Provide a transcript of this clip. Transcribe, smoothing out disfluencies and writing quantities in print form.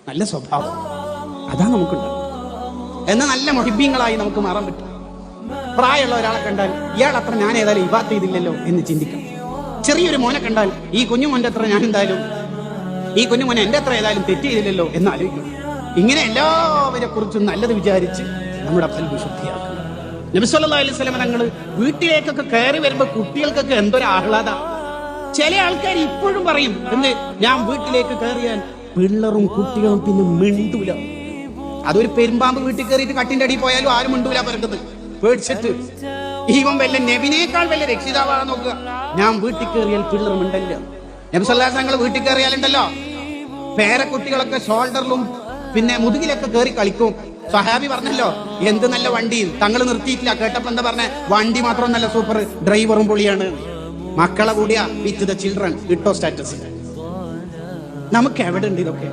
നല്ല സ്വഭാവം, അതാ നമുക്കുണ്ടാവും. എന്നാൽ നല്ല മൊഹിബീങ്ങളായി നമുക്ക് മാറാൻ പറ്റും. പ്രായമുള്ള ഒരാളെ കണ്ടാൽ ഇയാൾ അത്ര ഞാൻ ഏതായാലും ഇബാദത്ത് ചെയ്തില്ലല്ലോ എന്ന് ചിന്തിക്കണം. ചെറിയൊരു മോനെ കണ്ടാൽ ഈ കുഞ്ഞുമോന്റെ അത്ര ഞാൻ എന്തായാലും, ഈ കുഞ്ഞുമോനെ എന്റെ അത്ര ഏതായാലും തെറ്റ് ചെയ്തില്ലല്ലോ എന്ന് ആലോചിക്കണം. ഇങ്ങനെ എല്ലാവരെ കുറിച്ചും നല്ലത് വിചാരിച്ച് നമ്മുടെ ഖൽബ് ശുദ്ധിയാക്കണം. നബി സല്ലല്ലാഹു അലൈഹി വസല്ലം തങ്ങൾ വീട്ടിലേക്കൊക്കെ കയറി വരുമ്പോ കുട്ടികൾക്കൊക്കെ എന്തൊരു ആഹ്ലാദ. ചില ആൾക്കാർ ഇപ്പോഴും പറയും, എന്ത്, ഞാൻ വീട്ടിലേക്ക് കയറിയാൽ പിള്ളറും കുട്ടികളും പിന്നെ മിണ്ടൂല. അതൊരു പെരുമ്പാമ്പ് വീട്ടിൽ കയറിയിട്ട് കട്ടിന്റെ അടിയിൽ പോയാലും ആരും മിണ്ടൂല പറയുന്നത് പേടിച്ചിട്ട്. ഈവൻ വല്ല നബിനേക്കാൾ വല്ല രക്ഷിതാവാണ് നോക്കുക. ഞാൻ വീട്ടിൽ കയറിയാൽ പിള്ളർ മിണ്ടല്ല. നബി സല്ലല്ലാഹു അലൈഹി വസല്ലം വീട്ടിൽ കയറിയാലുണ്ടല്ലോ പേരക്കുട്ടികളൊക്കെ ഷോൾഡറിലും പിന്നെ മുതുകിലൊക്കെ കയറി കളിക്കും. സഹാബി പറഞ്ഞല്ലോ, എന്ത് നല്ല വണ്ടി, തങ്ങൾ നിർത്തിയിട്ടില്ല. കേട്ടപ്പോ എന്താ പറഞ്ഞ, വണ്ടി മാത്രം നല്ല സൂപ്പർ, ഡ്രൈവറും പൊളിയാണ്. മക്കളെ കൂടിയാ വിത്ത് ദ ചിൽഡ്രൻ ഇട്ടോ സ്റ്റാറ്റസ്. നമുക്ക് എവിടെ ഉണ്ട് ഇതൊക്കെ?